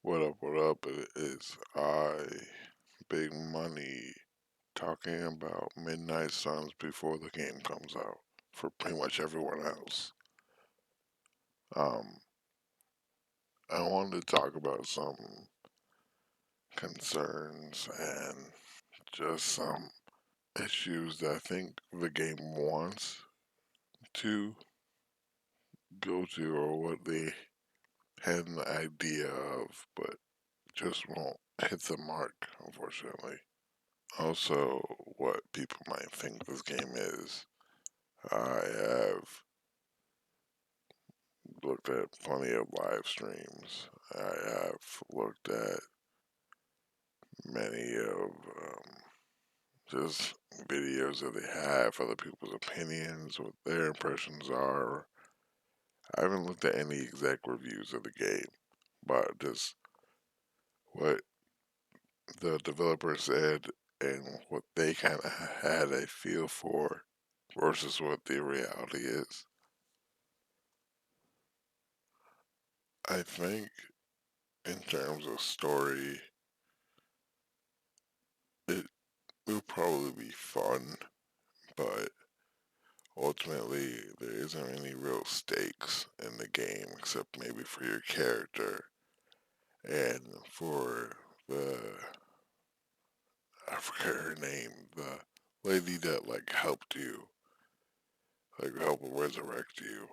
What up? It is Big Money, talking about Midnight Suns before the game comes out for pretty much everyone else. Um, I wanted to talk about some concerns and just some issues that I think the game wants to go to or what they had an idea of, but just won't hit the mark, unfortunately. Also, what people might think this game is. I have looked at plenty of live streams. I have looked at many of just videos that they have, other people's opinions, what their impressions are. I haven't looked at any exact reviews of the game, but just what the developer said and what they kind of had a feel for versus what the reality is. I think in terms of story, it will probably be fun, but ultimately there isn't any real stakes in the game except maybe for your character and for the I forget her name, the lady that like helped you, like help resurrect you,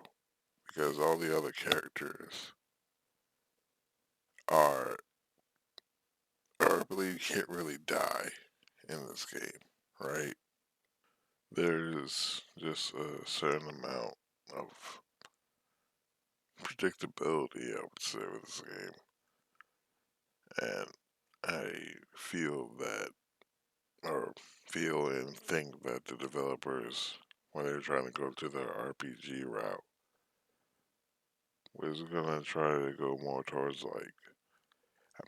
because all the other characters are, or I believe you can't really die in this game, right? There's just a certain amount of predictability, I would say, with this game. And I feel that, or feel and think that the developers, when they're trying to go to the RPG route, was gonna try to go more towards like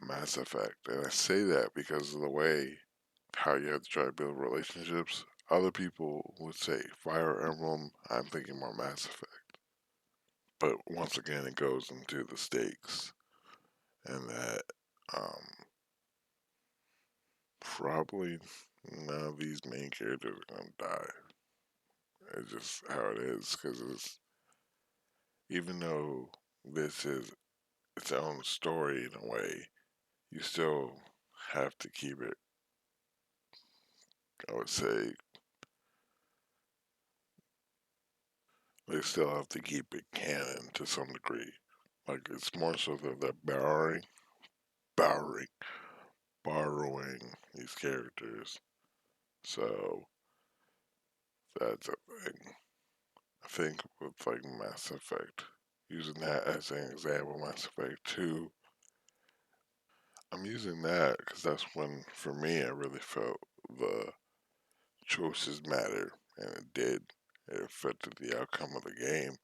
a Mass Effect. And I say that because of the way how you have to try to build relationships. Other people would say Fire Emblem, I'm thinking more Mass Effect. But once again, it goes into the stakes and that um, probably none of these main characters are gonna die. It's just how it is because it's even though this is its own story in a way, you still have to keep it. I would say they still have to keep it canon to some degree. Like it's more so that they're borrowing, borrowing these characters. So that's a thing. I think with like Mass Effect, using that as an example, Mass Effect 2, I'm using that because that's when, for me, I really felt the choices matter, and it did. It affected the outcome of the game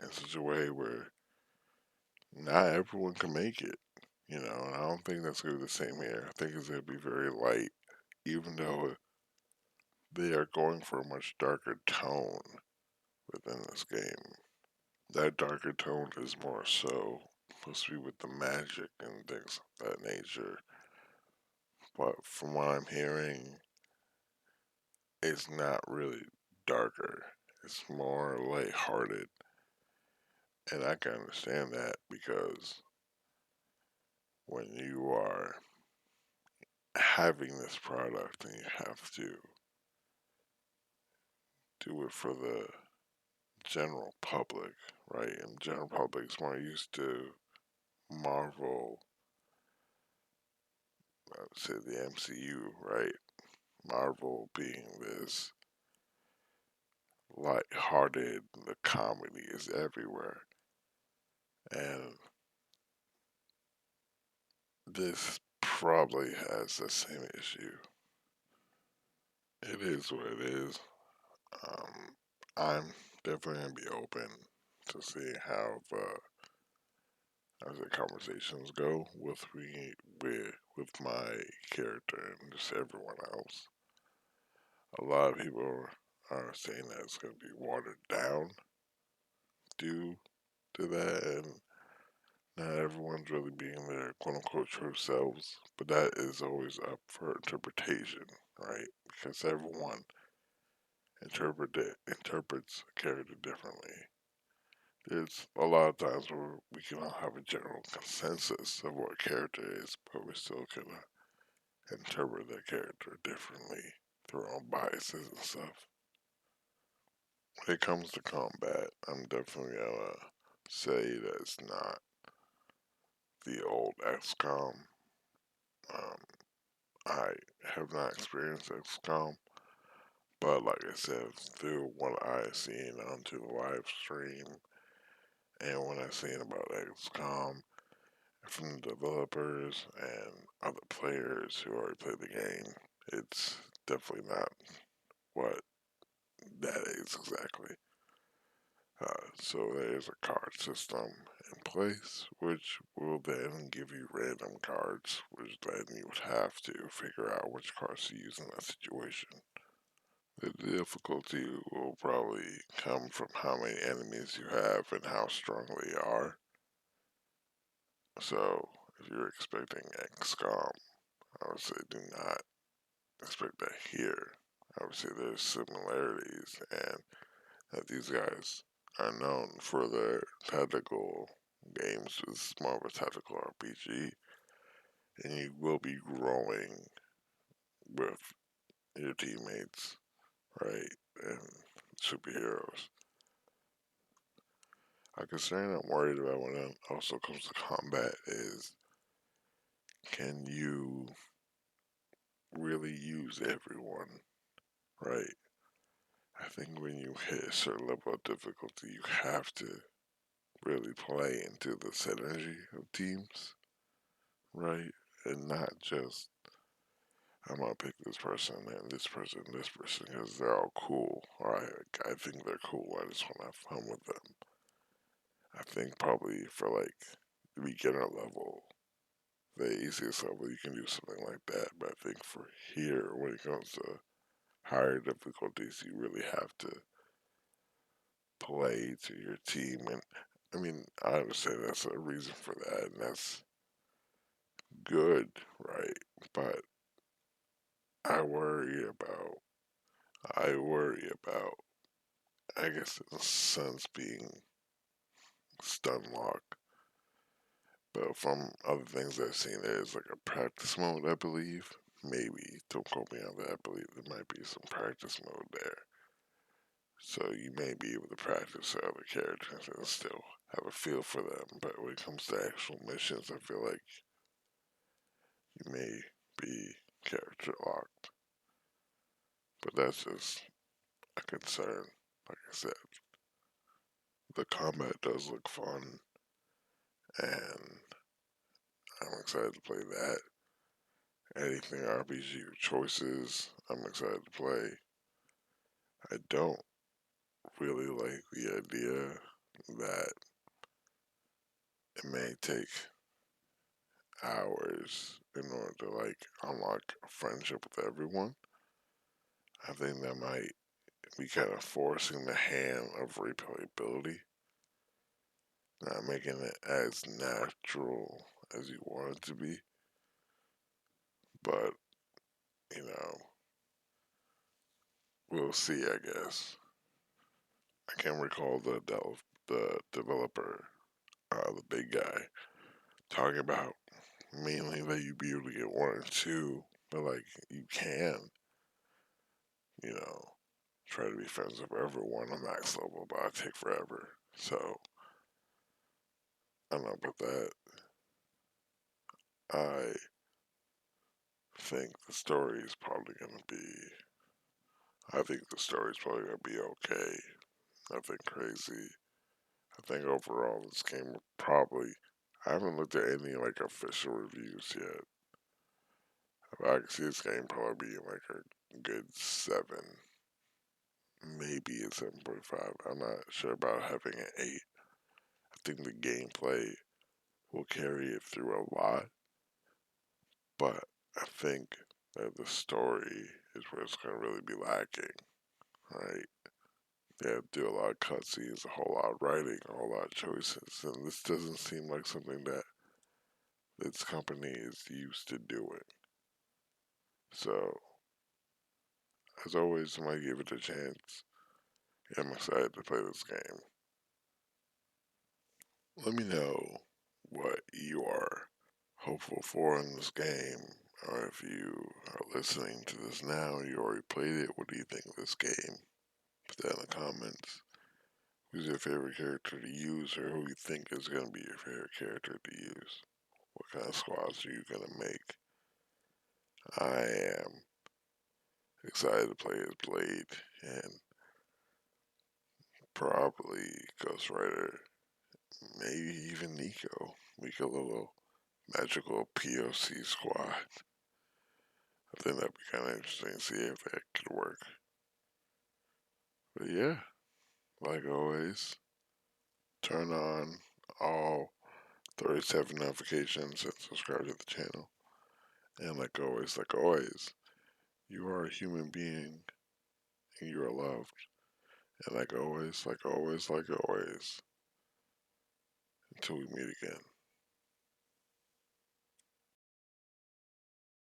in such a way where not everyone can make it, and I don't think that's going to be the same here. I think it's going to be very light, even though they are going for a much darker tone within this game. That darker tone is more so supposed to be with the magic and things of that nature. But from what I'm hearing, it's not really darker. It's more lighthearted. And I can understand that because when you are having this product and you have to do it for the general public, right? And general public's more used to Marvel, I would say the MCU, right? Marvel being this light-hearted, the comedy is everywhere. And this probably has the same issue. It is what it is. Um, I'm definitely gonna be open to see how as the conversations go with my character and just everyone else. A lot of people are saying that it's gonna be watered down due to that, and not everyone's really being their quote unquote true selves, but that is always up for interpretation, right? Because everyone interprets a character differently. There's a lot of times where we can all have a general consensus of what a character is, but we're still gonna interpret that character differently through our own biases and stuff. When it comes to combat, I'm definitely gonna say that it's not the old XCOM. Um, I have not experienced XCOM, but like I said, through what I've seen onto the live stream and when I've seen about XCOM from the developers and other players who already played the game, it's definitely not what that is exactly. So there is a card system in place, which will then give you random cards, which then you would have to figure out which cards to use in that situation. The difficulty will probably come from how many enemies you have and how strong they are. So, if you're expecting XCOM, I would say do not expect that here. I would say there's similarities, and that these guys are known for their tactical games. It's more of a tactical RPG, and you will be growing with your teammates, right? And superheroes. A concern I'm worried about when it also comes to combat is can you really use everyone, right? I think when you hit a certain level of difficulty, you have to really play into the synergy of teams, right? And not just I'm gonna pick this person and this person because they're all cool, or I think they're cool. I just want to have fun with them. I think probably for like the beginner level, the easiest level, you can do something like that. But I think for here, when it comes to higher difficulties, you really have to play to your team. And I mean, I understand that's a reason for that, and that's good, right? But I worry about, I worry about, I guess, in a sense, being stun locked. But from other things I've seen, there's like a practice mode, I believe. Maybe, don't quote me on that. I believe there might be some practice mode there. So you may be able to practice other characters and still have a feel for them. But when it comes to actual missions, I feel like you may be character locked. But that's just a concern. Like I said, the combat does look fun, and I'm excited to play that. Anything RPG choices, I'm excited to play. I don't really like the idea that it may take hours in order to like unlock a friendship with everyone. I think that might be kind of forcing the hand of replayability, not making it as natural as you want it to be. But you know, we'll see. I guess I can't recall the developer, the big guy, talking about mainly that you'd be able to get one or two, but like you can, you know, try to be friends with everyone on max level, but it take forever. So I don't know about that. I think the story is probably gonna be. I think the story's probably gonna be okay. Nothing crazy. I think overall this game will probably. I haven't looked at any like official reviews yet. But I can see this game probably being like a good 7, maybe a 7.5. I'm not sure about having an 8. I think the gameplay will carry it through a lot, but I think that the story is where it's going to really be lacking, right? They have to do a lot of cutscenes, a whole lot of writing, a whole lot of choices, and this doesn't seem like something that this company is used to doing. So, as always, I might give it a chance. I'm excited to play this game. Let me know what you are hopeful for in this game, or if you are listening to this now and you already played it, what do you think of this game? Put that in the comments. Who's your favorite character to use, or who you think is going to be your favorite character to use? What kind of squads are you going to make? I am excited to play as Blade and probably Ghost Rider, maybe even Nico. Make a little magical POC squad. I think that'd be kind of interesting to see if that could work. But yeah, like always, turn on all 37 notifications and subscribe to the channel. And like always, you are a human being and you are loved. And like always, until we meet again.